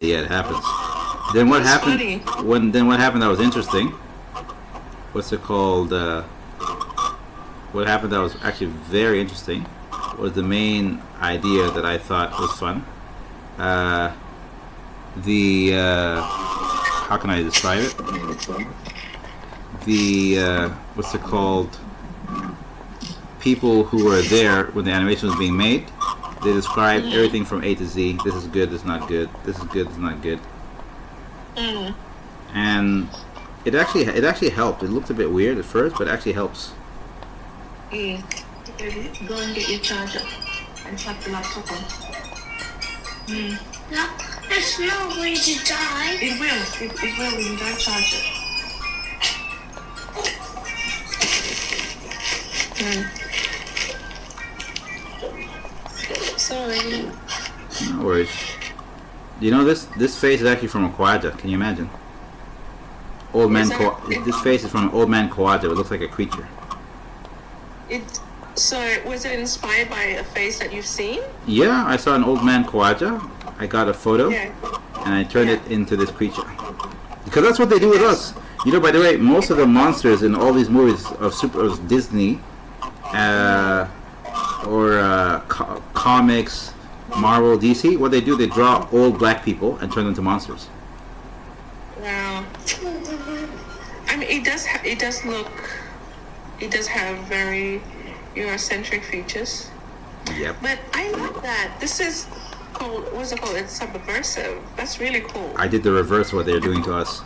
Yeah, it happens. Then what That's happened? funny. What happened that was interesting? What's it called? What happened that was actually very interesting was the main idea that I thought was fun. Uh, the how can I describe it? The what's it called? People who were there when the animation was being made, they described everything from A to Z. This is good. This is not good. This is good. This is not good. And it actually helped. It looked a bit weird at first, but it actually helps. Baby, go and get your charger and plug the laptop on. No, it's not going to die. It will. It will when you don't charge it. Sorry. No worries. You know this face is actually from a Kawaja. Can you imagine? Old man. This face is from an old man Kawaja. It looks like a creature. So was it inspired by a face that you've seen? Yeah, I saw an old man Kawaja. I got a photo, Yeah. and I turned it into this creature. Because that's what they do with us. You know, by the way, most of the monsters in all these movies of Disney, comics, Marvel, DC, what they do, they draw old black people and turn them into monsters. Wow. I mean, it does have very Eurocentric features. Yep. But I like that. This is called, what's it called? It's subversive. That's really cool. I did the reverse of what they're doing to us.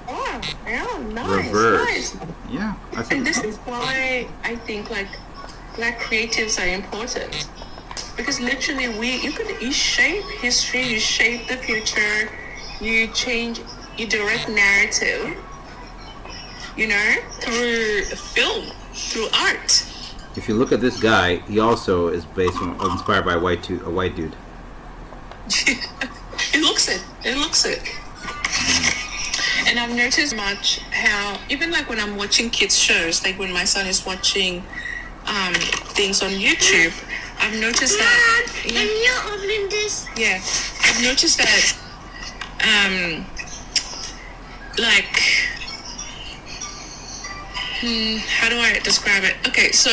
Oh, yeah, nice. Reverse. Nice. Yeah. And this is why I think like black creatives are important. Because literally you shape history, you shape the future, you direct narrative, through film, through art. If you look at this guy, he also is inspired by a white dude. It looks it. And I've noticed much how even like when I'm watching kids shows, like when my son is watching things on YouTube, I've noticed that. Can you open this? Yeah, I've noticed that. How do I describe it? Okay, so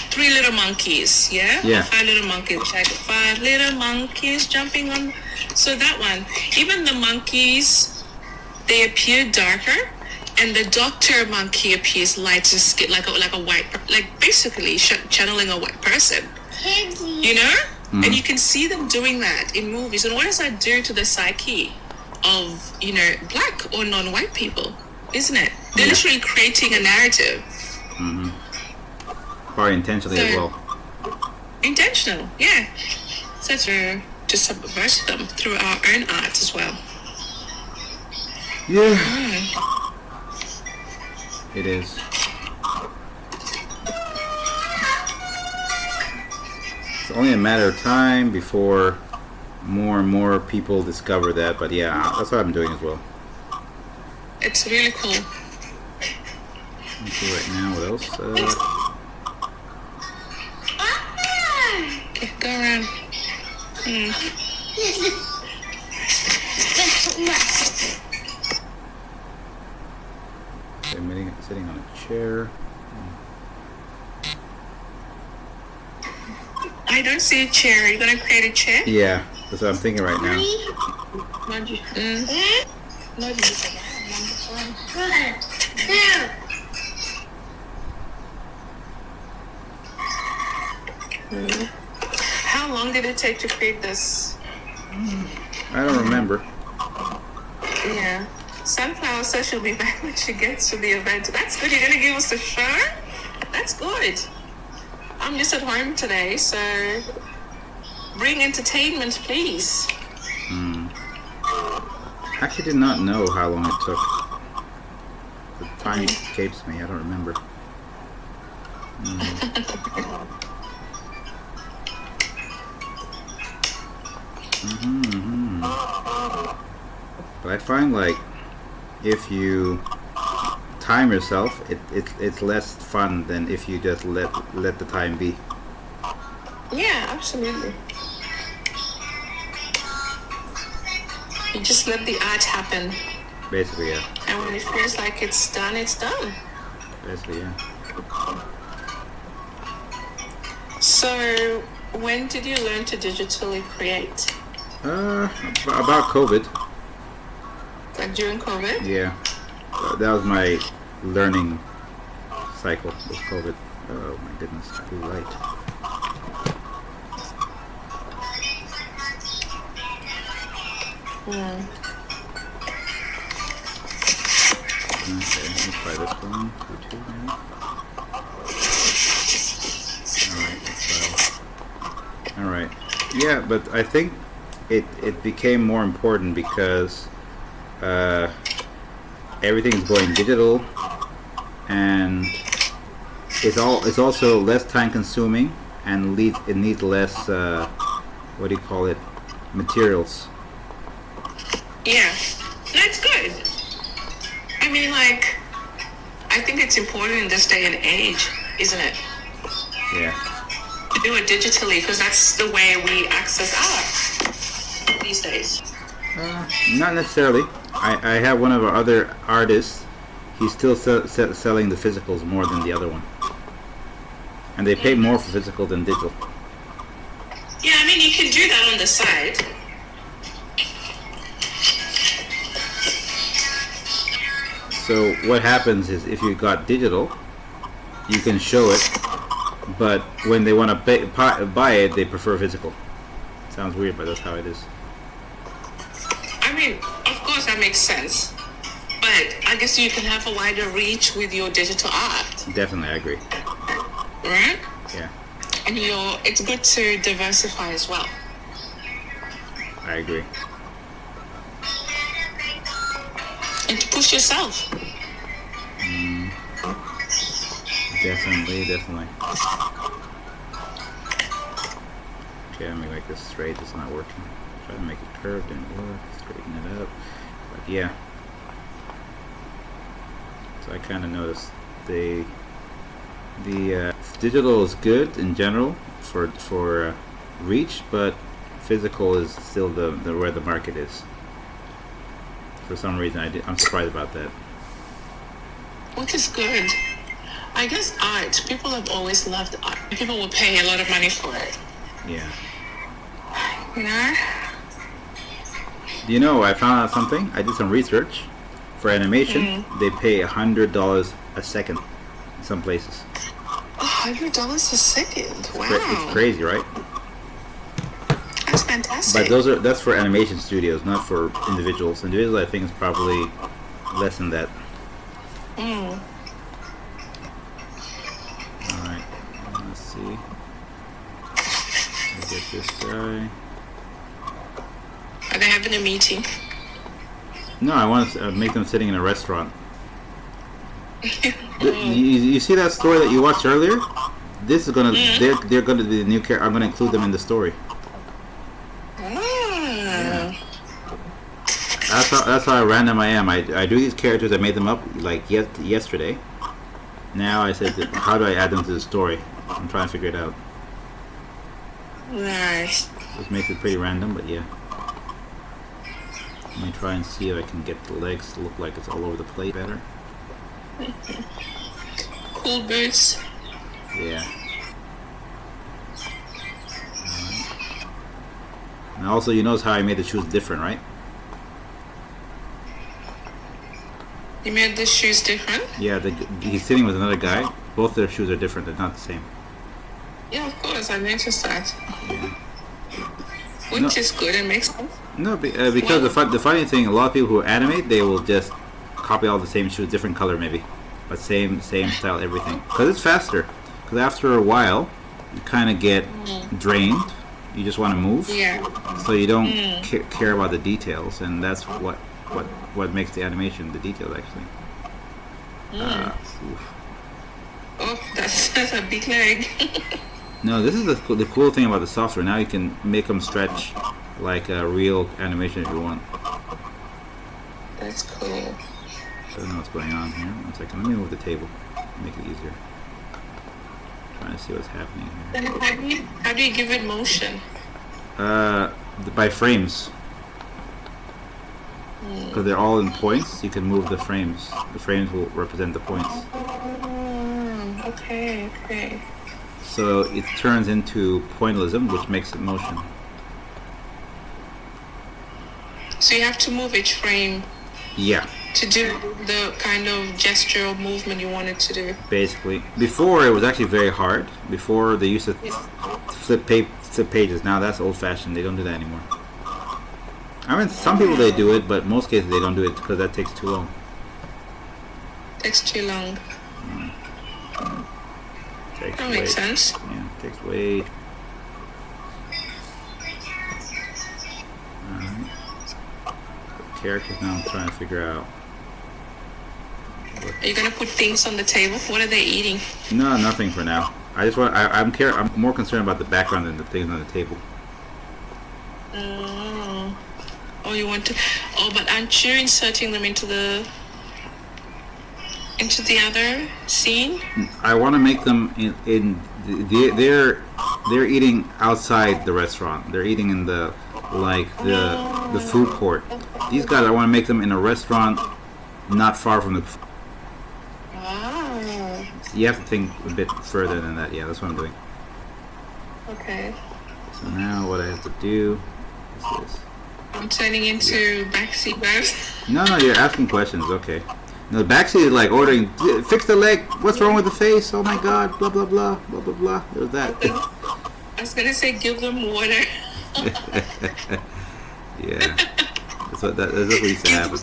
3 little monkeys, yeah? Yeah. 5 little monkeys. Like 5 little monkeys jumping on. So that one, even the monkeys, they appear darker, and the doctor monkey appears lighter skin, like a white, like basically channeling a white person. You know? Mm-hmm. And you can see them doing that in movies. And what does that do to the psyche of, black or non-white people? Isn't it? They're literally creating a narrative. Mm-hmm. Probably intentionally as well. Intentional, yeah. So to subvert them through our own art as well. Yeah. It is. It's only a matter of time before more and more people discover that, but yeah, that's what I'm doing as well. It's really cool. Let me see right now what else. Okay, go around. I'm sitting on a chair. I don't see a chair. Are you going to create a chair? Yeah, that's what I'm thinking right now. How long did it take to create this? I don't remember. Yeah. Sunflower says she'll be back when she gets to the event. That's good. You're going to give us a show? That's good. I'm just at home today, so bring entertainment, please. I actually did not know how long it took. The time escapes me. I don't remember. But I find like if you time yourself, it's less fun than if you just let the time be. Yeah, absolutely. You just let the art happen. Basically, yeah. And when it feels like it's done, it's done. Basically, yeah. So, when did you learn to digitally create? About COVID. Like during COVID? Yeah. That was my learning cycle, was COVID. Oh my goodness, blue light. Mm. Okay, let me try this one. Two now. Alright, let's try. Alright. Yeah, but I think it became more important because everything's going digital, and it's also less time consuming, and it needs less what do you call it, materials. Yeah, that's good. I mean, like, I think it's important in this day and age, isn't it? Yeah. To do it digitally, because that's the way we access art these days. Not necessarily. I have one of our other artists. He's still selling the physicals more than the other one, and they pay more for physical than digital. Yeah, I mean, you can do that on the side. So what happens is, if you got digital, you can show it, but when they want to buy it, they prefer physical. Sounds weird, but that's how it is. I mean, of course that makes sense, but I guess you can have a wider reach with your digital art, Definitely, I agree. right? Yeah, And it's good to diversify as well. I agree. And to push yourself. Definitely. Okay, let me make this straight. It's not working. Try to make it curved, didn't work. Straighten it up. But yeah. So I kind of noticed the digital is good in general for reach, but physical is still the where the market is. For some reason, I'm surprised about that. Which is good. I guess art, people have always loved art. People will pay a lot of money for it. Yeah. You know? Do you know, I found out something. I did some research. For animation, they pay $100 a second in some places. $100 a second. Wow. It's crazy, right? That's fantastic. But that's for animation studios, not for individuals. Individuals, I think, is probably less than that. Alright, let's see. I'll get this guy. Are they having a meeting? No, I want to make them sitting in a restaurant. You see that story that you watched earlier? This is gonna they're gonna be the new character. I'm gonna include them in the story. Yeah. That's how random I am. I do these characters. I made them up like yesterday. Now I said, how do I add them to the story? I'm trying to figure it out. Nice. This makes it pretty random, but yeah. Let me try and see if I can get the legs to look like it's all over the plate better. Cool boots. Yeah. And also, you notice how I made the shoes different, right? You made the shoes different? Yeah, he's sitting with another guy. Both their shoes are different. They're not the same. Yeah, of course. I noticed that. Yeah. Which is good. It makes sense. No, because the funny thing, a lot of people who animate, they will just copy all the same shoes, different color maybe, but same style, everything. Because it's faster. Because after a while, you kind of get drained. You just want to move. Yeah. So you don't care about the details, and that's what makes the animation, the details actually. Oh, that's a big leg. No, this is the cool thing about the software. Now you can make them stretch like a real animation if you want. That's cool. I don't know what's going on here. 1 second. Let me move the table. Make it easier. Trying to see what's happening here. Then how do you give it motion? By frames. because they're all in points. You can move the frames. The frames will represent the points. Okay. So it turns into pointillism, which makes it motion. So you have to move each frame Yeah, to do the kind of gesture or movement you wanted to do. basically. Before it was actually very hard. Before they used to flip pages. Now that's old-fashioned. They don't do that anymore. I mean, some people they do it, but most cases they don't do it because that takes too long. Takes too long. Takes That way, makes sense. Yeah, takes way. Alright. Characters now I'm trying to figure out. Are you gonna put things on the table? What are they eating? No, nothing for now. I just want. I'm more concerned about the background than the things on the table. Oh, you want to? Oh, but aren't you inserting them into the other scene? I want to make them they're eating outside the restaurant. They're eating in the food court. These guys, I want to make them in a restaurant not far from the. Oh. You have to think a bit further than that. Yeah, that's what I'm doing. Okay. So now what I have to do is this. I'm turning into backseat vibes. No, you're asking questions. Okay. No, the backseat is like ordering. Fix the leg. What's wrong with the face? Oh my God. Blah blah blah blah blah blah. There's that. I was gonna say give them water. Yeah. That's what used to happen.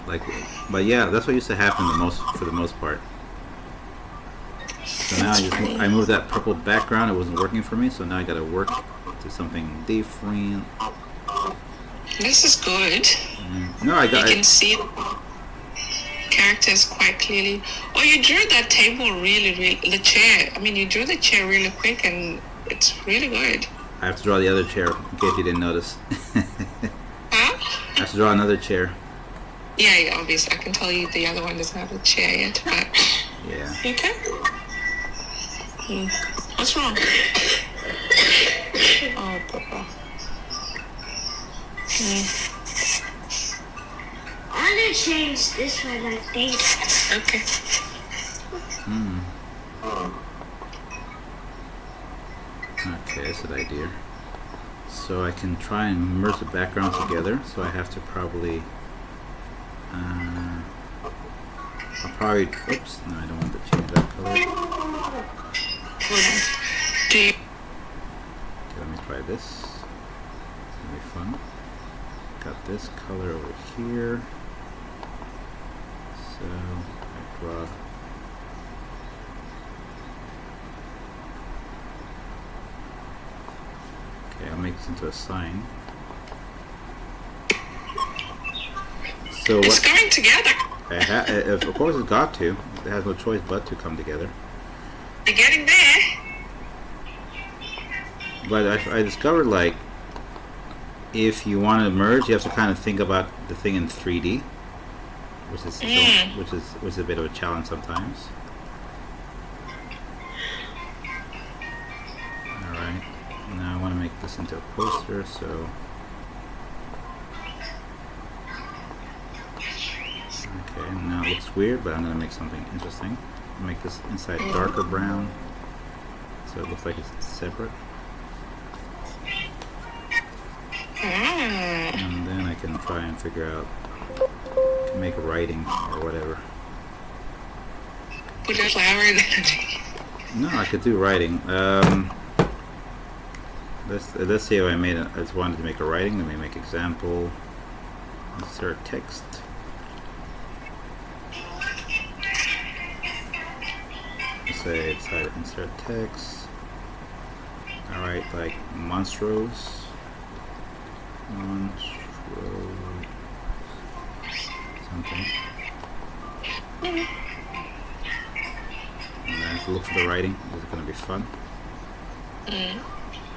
Like, but yeah, that's what used to happen for the most part. So now I moved that purple background. It wasn't working for me, so now I got to work to something different. This is good. No, I got. You can see the characters quite clearly. Oh, you drew that table really, the chair. I mean, you drew the chair really quick, and it's really good. I have to draw the other chair in case you didn't notice. Huh? I have to draw another chair. Yeah, obviously. I can tell you the other one doesn't have a chair yet, but... Yeah. You okay? What's wrong? Oh, Papa. I'm gonna change this one, I think. Okay. Okay, that's an idea. So I can try and merge the backgrounds together. So I have to probably... Oops, no, I don't want to change that color. Hold on. Do you... Okay, let me try this. It's gonna be fun. Got this color over here. So I draw. Okay, I'll make this into a sign. So It's what? going together. Of course, it's got to. It has no choice but to come together. You're getting there. But I discovered, like, if you want to merge, you have to kind of think about the thing in 3D, which is a bit of a challenge sometimes. All right, now I want to make this into a poster, so. Okay, now it looks weird, but I'm gonna make something interesting. Make this inside darker brown, so it looks like it's separate. And then I can try and figure out, make writing or whatever. Put a flower in it. No, I could do writing. Let's see if I just wanted to make a writing. Let me make example. Insert text. Say insert text. All right, like monstrous. Something. And I have to look for the writing. This is going to be fun.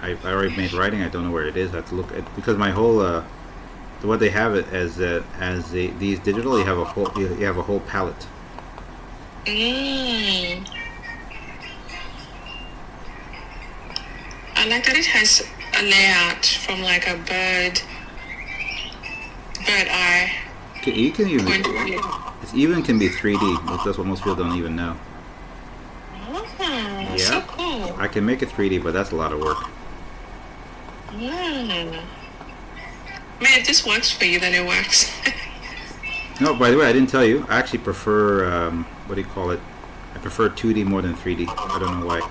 I already made writing. I don't know where it is. I have to look at, because my whole what they have it as these digital. You have a whole palette. I like that it has a layout from like a bird but I You can even, going to be. it even can be 3D. That's what most people don't even know. Oh, so Yeah. cool. I can make it 3D, but that's a lot of work. Man, if this works for you, then it works. No, by the way, I didn't tell you. I actually prefer, what do you call it? I prefer 2D more than 3D. I don't know why.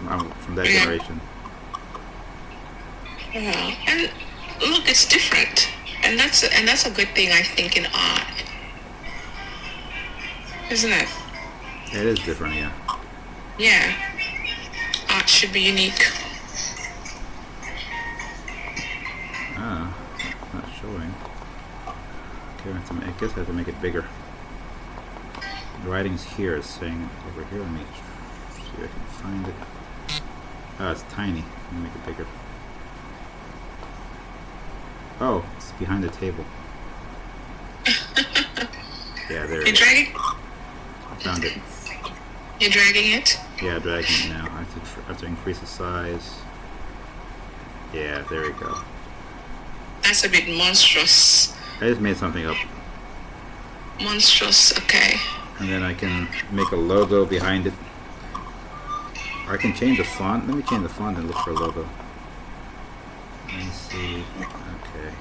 I'm from that Yeah. generation. Yeah. And look, it's different, and that's a good thing, I think, in art, isn't it? It is different, yeah. Yeah, art should be unique. Ah, not showing. Okay, I guess I have to make it bigger. The writing's here. It's saying over here. Let me see if I can find it. Ah, it's tiny. Let me make it bigger. Oh, it's behind the table. Yeah, there it You're is. dragging. I found it. You're dragging it. Yeah, dragging it now. I have to increase the size. Yeah, there we go. That's a bit monstrous. I just made something up. Monstrous. Okay. And then I can make a logo behind it. I can change the font. Let me change the font and look for a logo. Let me see. Okay.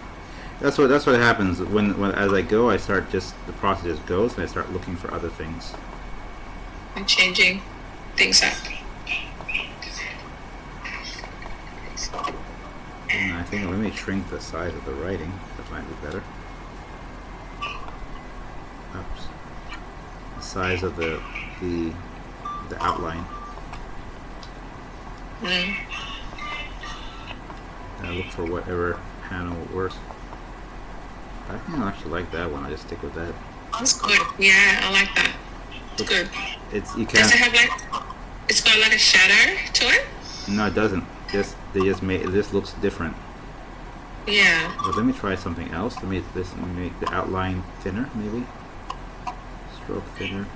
That's what happens when as I go. I start the process just goes, and I start looking for other things. I'm changing things up. And I think let me shrink the size of the writing. That might be better. Oops. The size of the outline. Mm. And I look for whatever panel works. I think I actually like that one. I just stick with that. That's good. Yeah, I like that. It's good. You Does can't. it have it's got like a shadow to it? No, it doesn't. They just made it. This looks different. Yeah. But let me try something else. Let me make the outline thinner, maybe. Stroke thinner.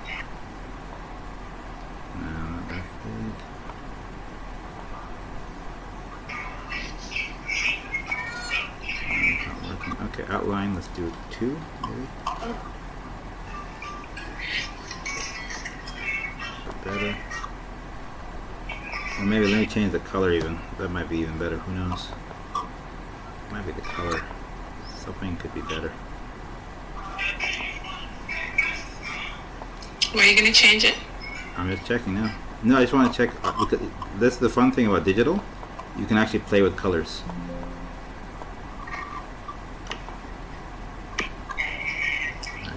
No, not that big. Not working. Okay, outline. Let's do 2, maybe. Better. Or maybe let me change the color even. That might be even better. Who knows? Might be the color. Something could be better. Were you gonna change it? I'm just checking now. No, I just want to check because that's the fun thing about digital. You can actually play with colors.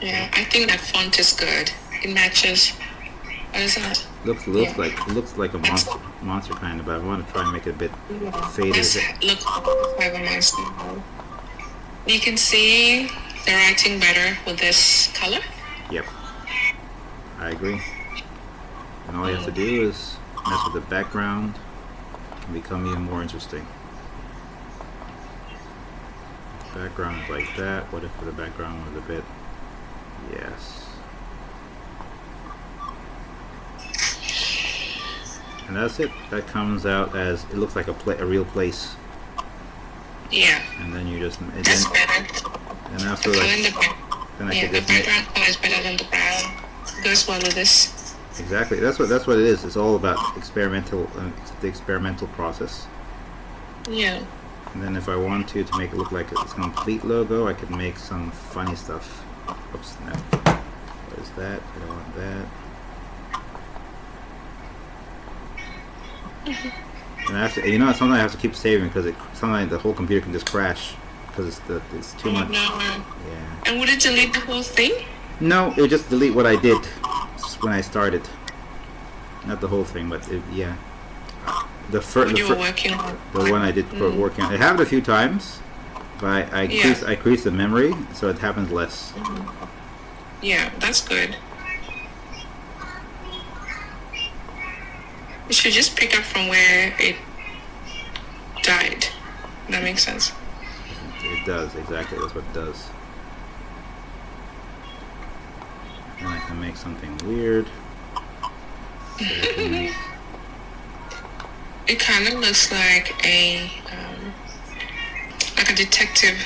Yeah, I think that font is good. It matches. What is that? Looks like a monster kind of, but I want to try and make it a bit faded. This looks like a monster. You can see the writing better with this color. Yep, I agree. And all you have to do is mess with the background. It can become even more interesting. The background is like that. What if the background was a bit? Yes. And that's it. That comes out as it looks like a real place. Yeah, And then you just that's better. and after The color like in the then I yeah, could the just make background color is better than the brown. Goes well with this. exactly. That's what it is. It's all about the experimental process. Yeah. And then if I want to make it look like it's a complete logo, I could make some funny stuff. Oops, no. What is that? I don't want that. And I have to, sometimes I have to keep saving because sometimes the whole computer can just crash because it's too much. No. Yeah. And would it delete the whole thing? No, it would just delete what I did when I started. Not the whole thing, but yeah. The When you were working on the one I did working on. It happened a few times, but I increased the memory, so it happens less. Yeah, that's good. You should just pick up from where it died. That makes sense. It does, exactly. That's what it does. And I can make something weird. So I can make- It kind of looks like a detective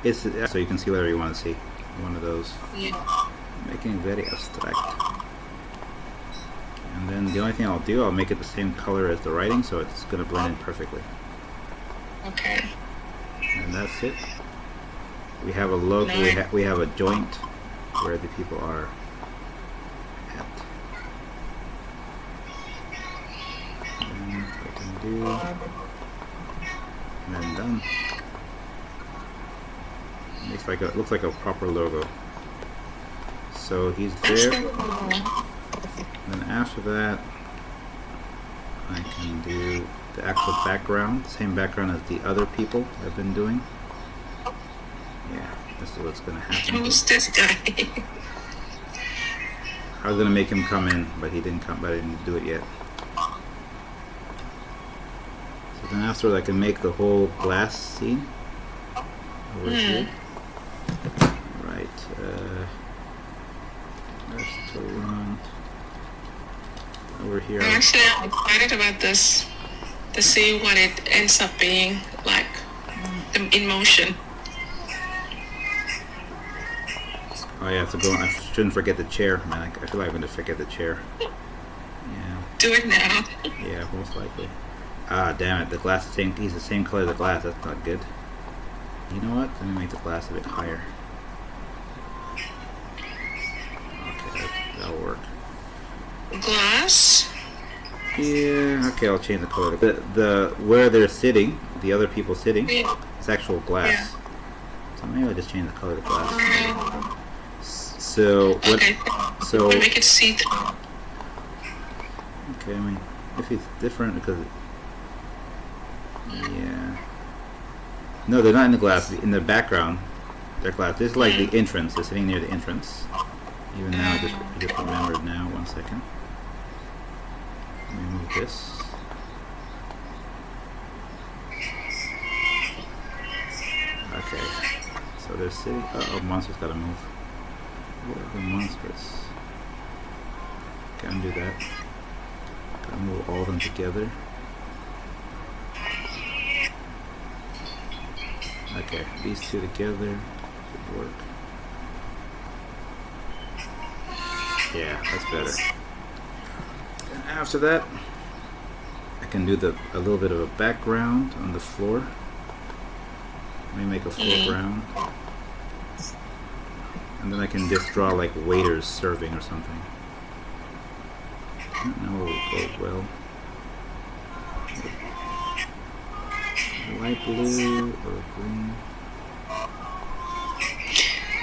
It's so you can see whatever you want to see. One of those. Yeah. Making it very abstract. And then the only thing I'll do, I'll make it the same color as the writing, so it's going to blend in perfectly. Okay. And that's it. We have a logo. We have a joint where the people are at. And I can do, and then done. Looks like a proper logo. So he's there. And then after that, I can do the actual background, the same background as the other people I've been doing. Yeah, this is what's gonna happen. Who's this guy? I was gonna make him come in, but he didn't come. But I didn't do it yet. So then afterwards, I can make the whole glass scene over here. Right. Restaurant. Over here. Actually, I'm excited about this to see what it ends up being like in motion. Oh yeah, so I shouldn't forget the chair, man. I feel like I'm gonna forget the chair. Yeah. Do it now. Yeah, most likely. Ah, damn it! The glass is he's the same color as the glass. That's not good. You know what? Let me make the glass a bit higher. Okay, that'll work. Glass. Yeah. Okay, I'll change the color. The where they're sitting, the other people sitting, Yeah. it's actual glass. Yeah. So maybe I'll just change the color of the glass. So what? Okay. So We'll make it see through. okay, I mean, if it's different because yeah. No, they're not in the glass. In the background, they're glass. This is like the entrance. They're sitting near the entrance. Even now, I just remembered now. 1 second. Let me move this. Okay. So they're sitting. Oh, monster's gotta move. Where are the monsters? Can't do that. Gotta move all of them together. Okay, these two together should work. Yeah, that's better. And after that, I can do a little bit of a background on the floor. Let me make a foreground. And then I can just draw like waiters serving or something. I don't know what will go well. Light blue or green?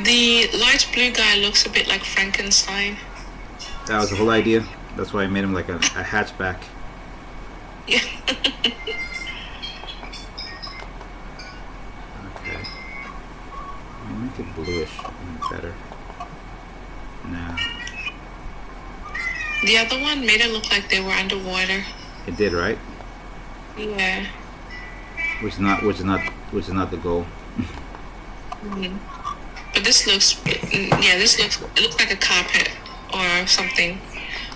The light blue guy looks a bit like Frankenstein. That was the whole idea. That's why I made him like a hatchback. Yeah. Okay. Let me make it bluish. Better. Nah. The other one made it look like they were underwater. It did, right? Yeah. Which is not the goal. But this looks, yeah, it looks like a carpet or something.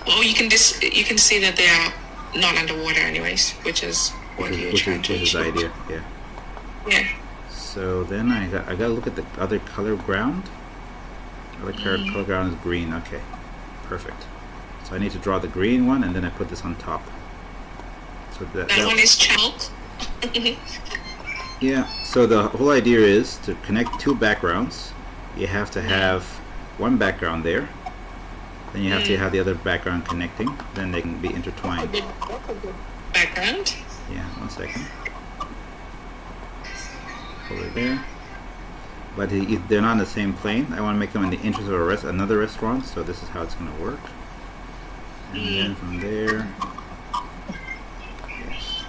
Well, you can see that they are not underwater anyways, which is what you were trying to Which is the achieve. idea, yeah. Yeah. So then I gotta look at the other color ground. Other color ground is green. Okay, perfect. So I need to draw the green one, and then I put this on top. So That one is chalk. yeah. So the whole idea is to connect two backgrounds. You have to have one background there. Then you have to have the other background connecting. Then they can be intertwined. Background. Yeah. 1 second. Over there. But they're not on the same plane. I want to make them in the entrance of another restaurant. So this is how it's going to work. And then from there. Yes.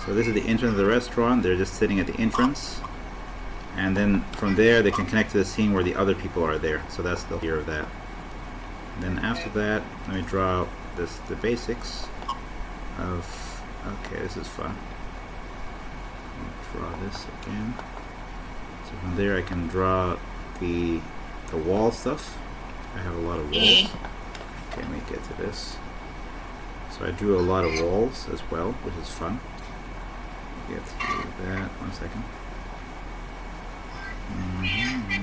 So this is the entrance of the restaurant. They're just sitting at the entrance. And then from there they can connect to the scene where the other people are there. So that's the idea of that. And then after that, let me draw the basics of. Okay, this is fun. Draw this again. So from there I can draw the wall stuff. I have a lot of walls. Okay, let me get to this. So I drew a lot of walls as well, which is fun. get through that. 1 second. Okay,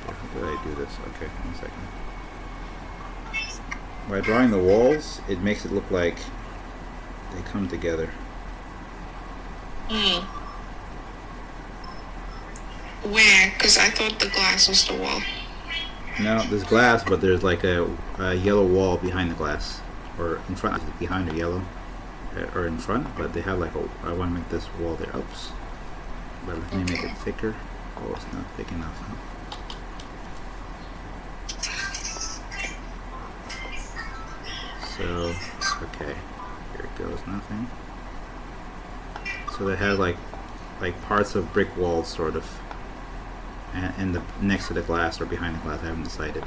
how did I do this? Okay, 1 second. By drawing the walls, it makes it look like they come together. Where? Because I thought the glass was the wall. No, there's glass, but there's like a yellow wall behind the glass, or in front, behind the yellow, or in front. But they have like a. I want to make this wall there. Oops. But let me make it thicker. Oh, it's not thick enough. Huh? So, okay, here it goes. Nothing. So they have like parts of brick walls, sort of. And the next to the glass or behind the glass, I haven't decided.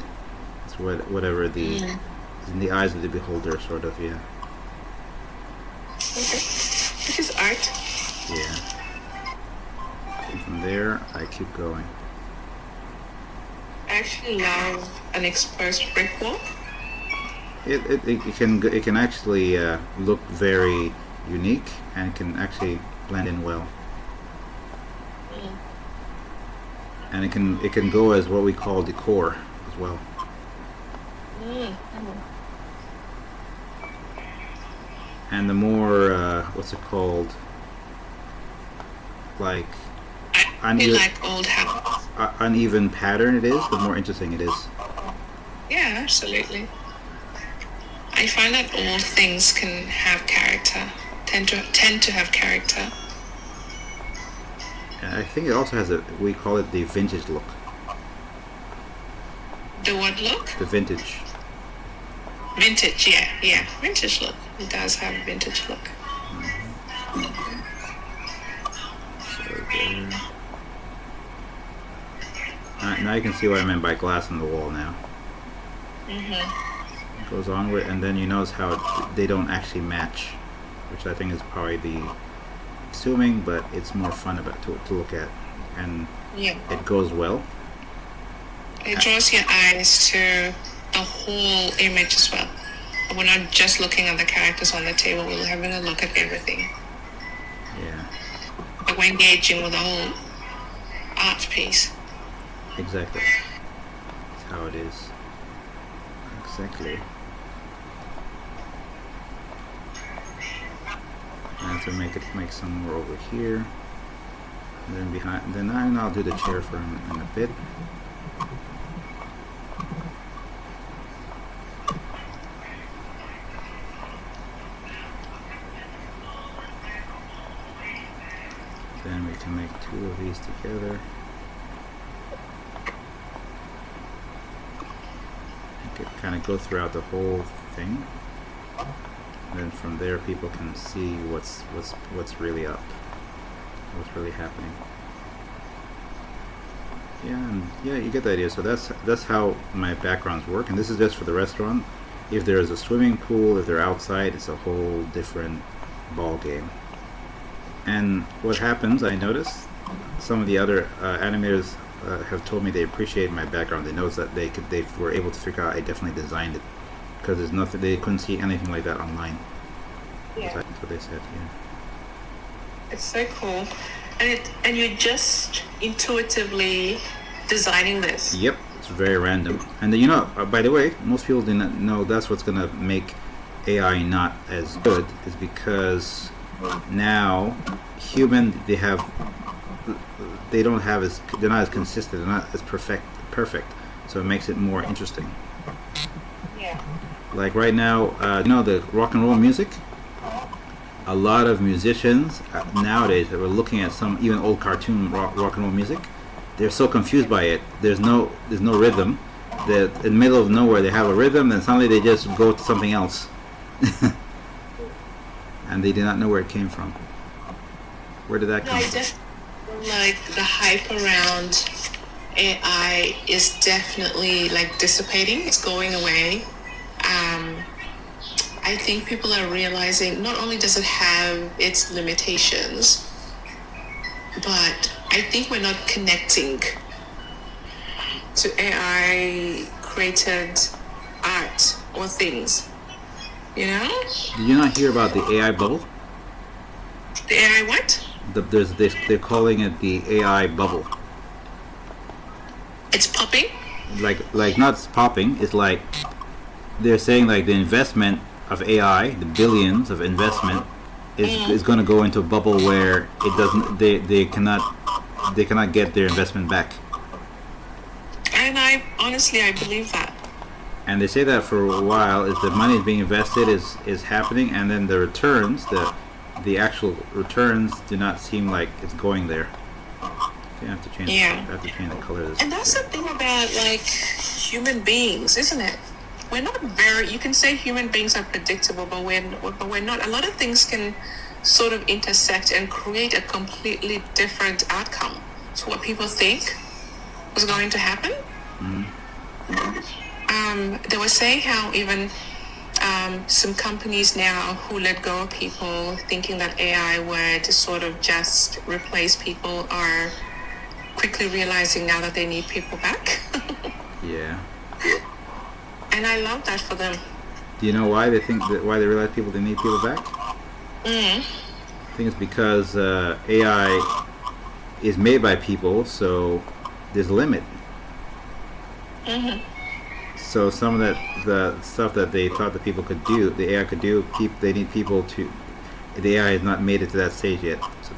It's whatever the in the eyes of the beholder, sort of. Yeah. Okay. This is art. Yeah. And from there, I keep going. I actually love an exposed brick wall. It can actually look very unique, and it can actually blend in well. And it can go as what we call decor as well. And the more what's it called, like I feel like old house. Uneven pattern it is, the more interesting it is. Yeah, absolutely. I find that old things can have character, tend to have character. And I think it also has we call it the vintage look. The what look? The vintage. Vintage, yeah. Vintage look. It does have a vintage look. So there. Now you can see what I meant by glass on the wall now. It goes onward, and then you notice how they don't actually match, which I think is probably the assuming, but it's more fun to look at, and it goes well. It draws your eyes to the whole image as well. We're not just looking at the characters on the table, we're having a look at everything. Yeah. Like we're engaging with the whole art piece. Exactly. That's how it is. Exactly. I have to make some more over here, and then behind. Then I'll do the chair for him in a bit. Then we can make two of these together. You could kind of go throughout the whole thing. And then from there, people can see what's really up, what's really happening. Yeah, you get the idea. So that's how my backgrounds work, and this is just for the restaurant. If there is a swimming pool, if they're outside, it's a whole different ball game. And what happens, I noticed, some of the other animators have told me they appreciate my background. They noticed that they were able to figure out I definitely designed it. Because there's nothing, they couldn't see anything like that online. Yeah. That's what they said. Yeah. It's so cool, and you're just intuitively designing this. Yep, it's very random. And then, by the way, most people do not know that's what's gonna make AI not as good, is because now they're not as consistent, they're not as perfect. So it makes it more interesting. Yeah. Like right now, the rock and roll music. A lot of musicians nowadays that were looking at some even old cartoon rock and roll music, they're so confused by it. There's no rhythm. In the middle of nowhere they have a rhythm, then suddenly they just go to something else, and they do not know where it came from. Where did that come from? Just like the hype around AI is definitely like dissipating. It's going away. I think people are realizing not only does it have its limitations, but I think we're not connecting to AI created art or things. You know? Did you not hear about the AI bubble? The AI what? they're calling it the AI bubble. It's popping. Like not popping. It's like they're saying like the investment of AI, the billions of investment, is going to go into a bubble where it doesn't. They cannot get their investment back. And I believe that. And they say that for a while is the money is being invested is happening, and then the returns, the actual returns do not seem like it's going there. I have to change. Yeah. I have to change the color of this. And that's the thing about like human beings, isn't it? We're not very. You can say human beings are predictable, but we're not. A lot of things can sort of intersect and create a completely different outcome to what people think was going to happen. They were saying how even some companies now who let go of people thinking that AI would sort of just replace people are quickly realizing now that they need people back. Yeah. And I love that for them. Do you know why they think that? Why they realize they need people back? I think it's because AI is made by people, so there's a limit. So some of the stuff that they thought that people could do, the AI could do, they need people to. The AI has not made it to that stage yet, so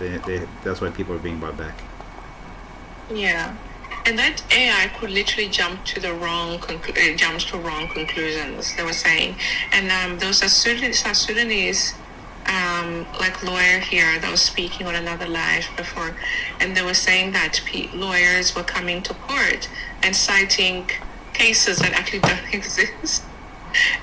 that's why people are being brought back. Yeah. And that AI could literally jumps to wrong conclusions, they were saying. And there was a Sudanese like lawyer here that was speaking on another live before, and they were saying that lawyers were coming to court and citing cases that actually don't exist.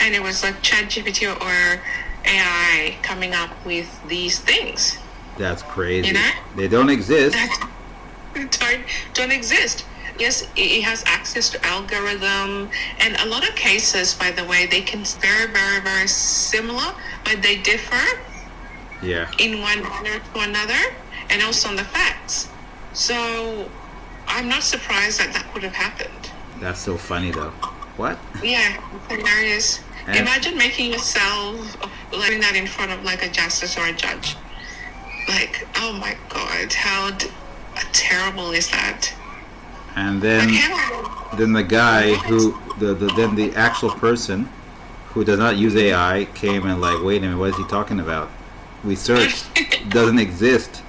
And it was like ChatGPT or AI coming up with these things. That's crazy. You know? They don't exist. Don't exist. Yes, it has access to algorithm, and a lot of cases, by the way, they can very, very, very similar, but they differ. Yeah. In one manner to another, and also on the facts. So I'm not surprised that could have happened. That's so funny though. What? Yeah, hilarious. And imagine making yourself letting that in front of like a justice or a judge. Like, oh my God, how terrible is that? And then the guy then the actual person who does not use AI came and like, wait a minute, what is he talking about? We searched, doesn't exist.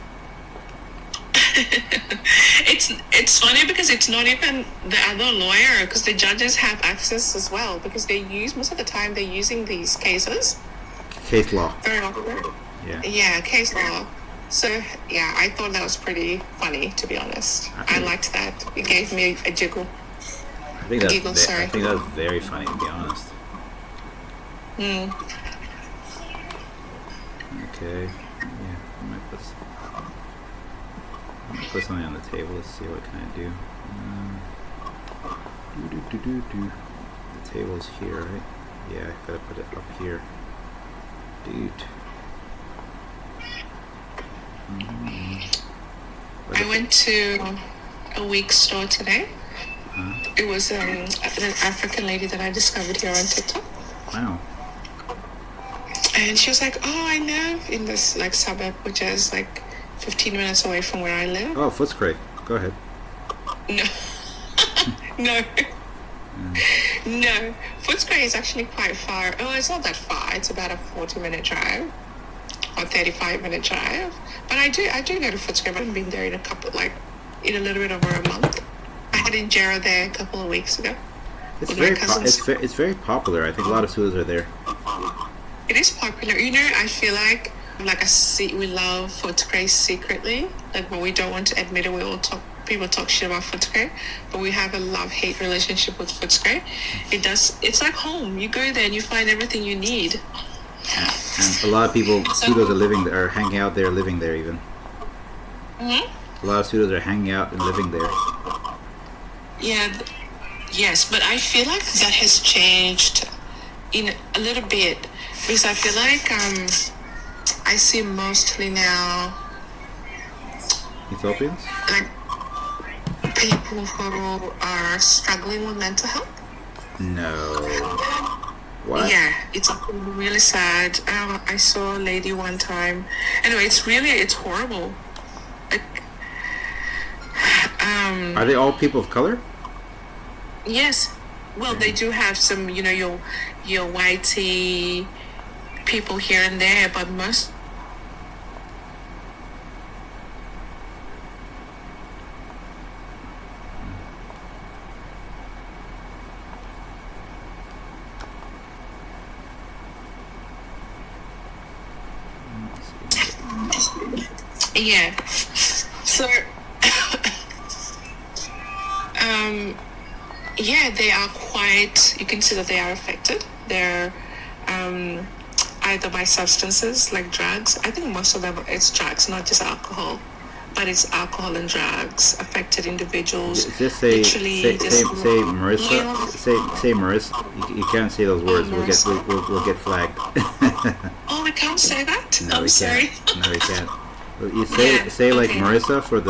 It's funny because it's not even the other lawyer, because the judges have access as well, because most of the time they're using these cases. Case law. Very often. Yeah. Yeah, case law. So yeah, I thought that was pretty funny, to be honest. I liked that. It gave me a jiggle. I think that's very funny, to be honest. Okay. Yeah, I might put something on the table. Let's see what can I do. The table's here, right? Yeah, I gotta put it up here. I went to a week store today. It was an African lady that I discovered here on TikTok. Wow. And she was like, oh, I live in this like suburb, which is like 15 minutes away from where I live. Oh, Footscray. Go ahead. No. No. No. Footscray is actually quite far. Oh, it's not that far. It's about a 40-minute drive or 35-minute drive. But I do go to Footscray. I haven't been there in a little bit over a month. I had injera there a couple of weeks ago. It's very popular. I think a lot of students are there. It is popular. You know, I feel like we love Footscray secretly. Like, but we don't want to admit it. People talk shit about Footscray, but we have a love-hate relationship with Footscray. It's like home. You go there and you find everything you need. And a lot of people, students are living there, are hanging out there, living there even. A lot of students are hanging out and living there. Yeah, yes, but I feel like that has changed in a little bit, because I feel like I see mostly now Ethiopians? like people who are struggling with mental health. No. What? Yeah, it's really sad. I saw a lady one time. Anyway, it's horrible. Are they all people of color? Yes. Well, they do have some, your whitey people here and there, but most. Yeah. So, yeah, they are quite. You can see that they are affected. They're either by substances like drugs. I think most of them it's drugs, not just alcohol, but it's alcohol and drugs affected individuals. Just say Literally, Marissa. Say Marissa. You can't say those words. We'll get flagged. Oh, we can't say that. No, I'm we sorry. can't. No, we can't. You Yeah, like okay. Marissa for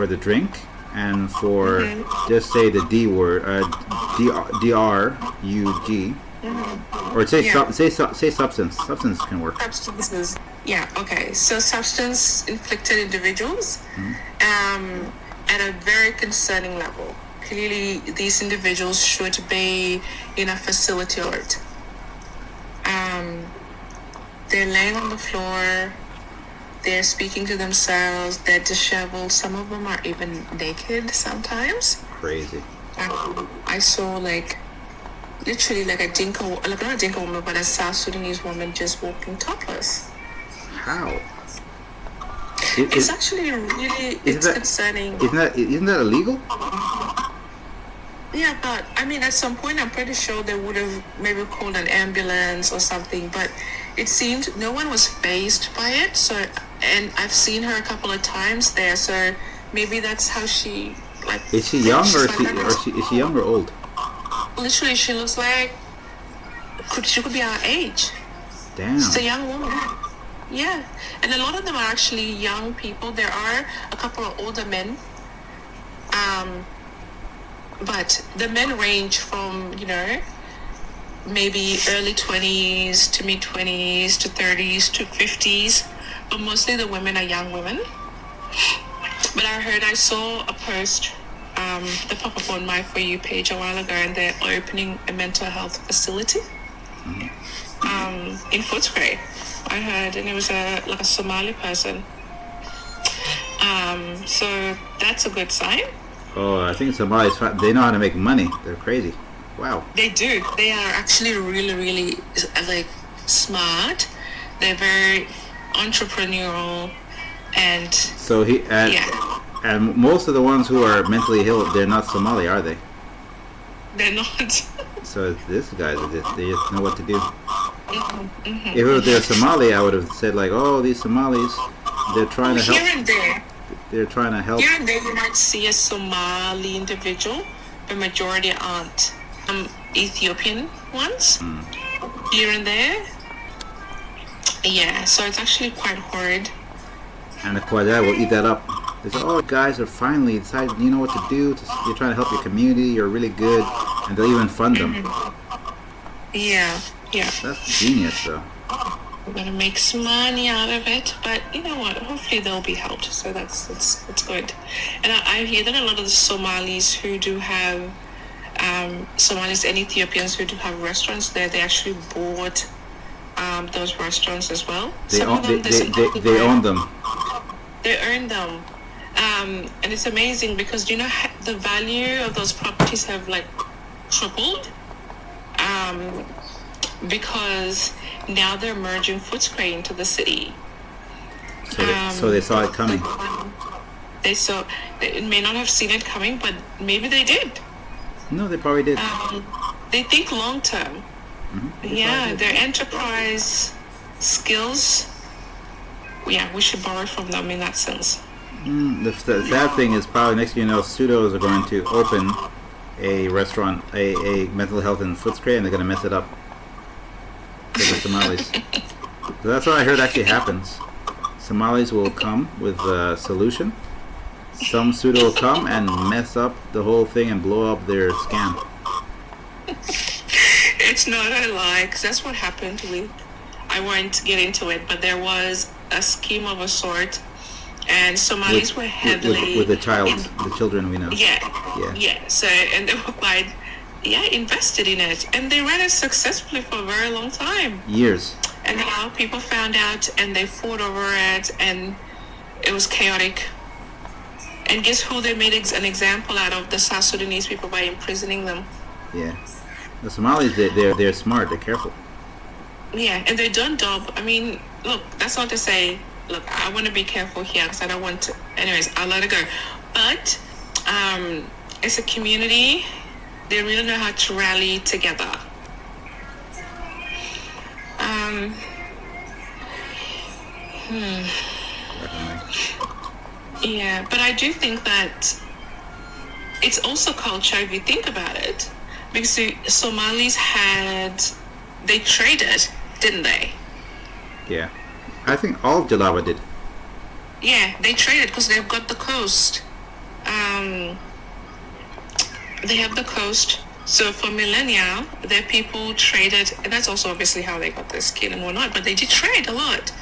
the drink, and for just say the D word, DRUG, or say Yeah. say substance. Substance can work. Substances. Yeah, okay. So substance inflicted individuals at a very concerning level. Clearly, these individuals should be in a facility alert. They're laying on the floor. They're speaking to themselves. They're disheveled. Some of them are even naked sometimes. Crazy. I saw literally like not a Dinka woman, but a South Sudanese woman just walking topless. How? It's actually really concerning. Isn't that illegal? Yeah, but I mean, at some point, I'm pretty sure they would have maybe called an ambulance or something. But it seemed no one was fazed by it. So, and I've seen her a couple of times there. So maybe that's how she like. Is she young she's or like, is she young or old? Literally, she looks like she could be our age. Damn. She's a young woman. Yeah, and a lot of them are actually young people. There are a couple of older men. But the men range from, maybe early 20s to mid 20s to 30s to 50s. But mostly the women are young women. But I saw a post that popped up on my For You page a while ago, and they're opening a mental health facility in Footscray. I heard, and it was a Somali person. So that's a good sign. Oh, I think Somalis, they know how to make money. They're crazy. Wow. They do. They are actually really, really smart. They're very entrepreneurial, and So and most of the ones who are mentally ill, they're not Somali, are they? they're not. So these guys, they just know what to do. If they're Somali, I would have said like, oh, these Somalis, they're trying to help. Here and there. They're trying to help. Here and there, you might see a Somali individual. The majority aren't. Ethiopian ones. Here and there. Yeah, so it's actually quite horrid. And the Quadad will eat that up. They say, oh, guys are finally decided, you know what to do. You're trying to help your community. You're really good. And they'll even fund them. Yeah. That's genius, though. We're gonna make some money out of it, but you know what? Hopefully they'll be helped. So that's good. And I hear that a lot of the Somalis who do have Somalis and Ethiopians who do have restaurants there, they actually bought those restaurants as well. They own them. They earn them, and it's amazing because the value of those properties have tripled, because now they're merging Footscray into the city. So they saw it coming. They may not have seen it coming, but maybe they did. No, they probably did. They think long term. Yeah, their enterprise skills. Yeah, we should borrow from them in that sense. The sad thing is probably next year, pseudos are going to open a restaurant, a mental health in Footscray, and they're going to mess it up for the Somalis. So that's what I heard actually happens. Somalis will come with a solution. Some pseudo will come and mess up the whole thing and blow up their scam. It's not a lie, 'cause that's what happened I won't get into it, but there was a scheme of a sort and Somalis were heavily with the children we know. Yeah. So, and they were quite invested in it, and they ran it successfully for a very long time. Years. And now people found out, and they fought over it, and it was chaotic. And guess who they made an example out of? The South Sudanese people, by imprisoning them. Yeah, the Somalis, they're smart. They're careful. Yeah, and they don't dub. I mean, look, that's not to say. Look, I want to be careful here because I don't want to. Anyways, I'll let it go. But as a community, they really know how to rally together. Yeah, but I do think that it's also culture if you think about it, because the Somalis they traded, didn't they? Yeah, I think all of Jalaba did. Yeah, they traded because they've got the coast. They have the coast. So for millennia, their people traded, and that's also obviously how they got their skin and whatnot, but they did trade a lot.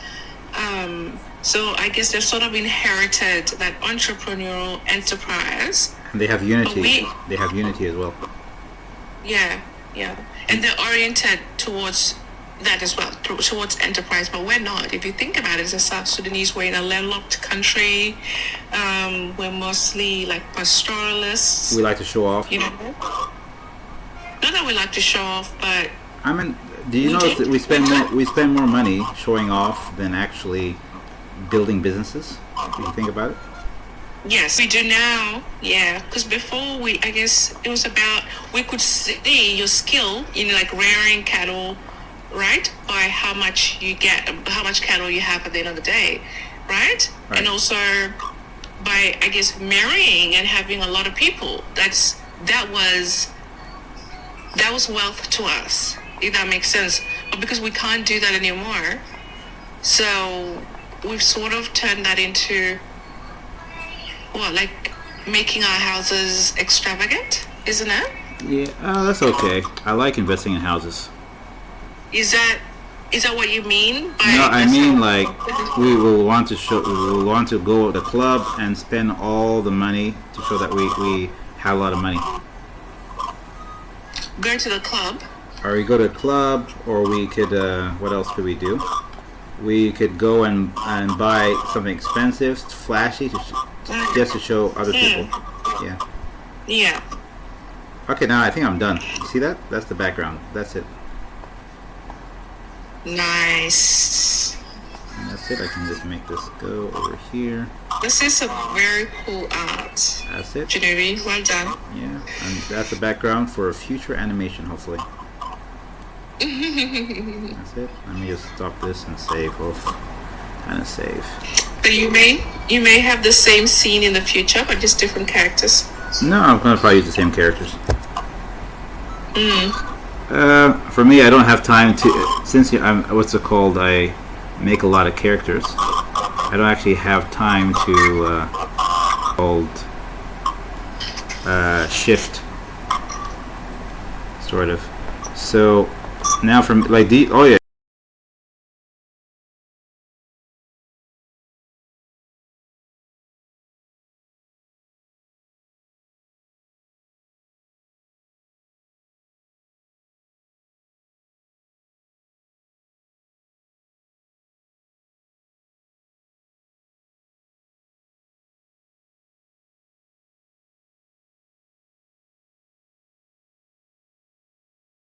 So I guess they've sort of inherited that entrepreneurial enterprise. And they have unity. They have unity as well. Yeah. And they're oriented towards that as well, towards enterprise, but we're not. If you think about it, as a South Sudanese, we're in a landlocked country. We're mostly like pastoralists. We like to show off. You know? Not that we like to show off, but... I mean, do you notice that we spend more money showing off than actually building businesses? If you think about it. Yes, we do now. Yeah, because before I guess it was about, we could see your skill in like rearing cattle, right? By how much cattle you have at the end of the day, right? And also by, I guess, marrying and having a lot of people. That was wealth to us, if that makes sense. But because we can't do that anymore, so we've sort of turned that into like making our houses extravagant, isn't it? Yeah, that's okay. I like investing in houses. Is that what you mean by? No, I mean like we will want to go to the club and spend all the money to show that we have a lot of money. Go to the club. Or we go to a club, or we could. What else could we do? We could go and buy something expensive, flashy, just to show other people. Yeah. Yeah. Okay, now I think I'm done. You see that? That's the background. That's it. Nice. And that's it. I can just make this go over here. This is a very cool art. That's it. Genevieve, well done. Yeah, and that's the background for a future animation, hopefully. That's it. Let me just stop this and save. Kind of save. But you may have the same scene in the future, but just different characters. No, I'm gonna probably use the same characters. For me, I don't have time to. Since I make a lot of characters. I don't actually have time to shift, sort of. So now from like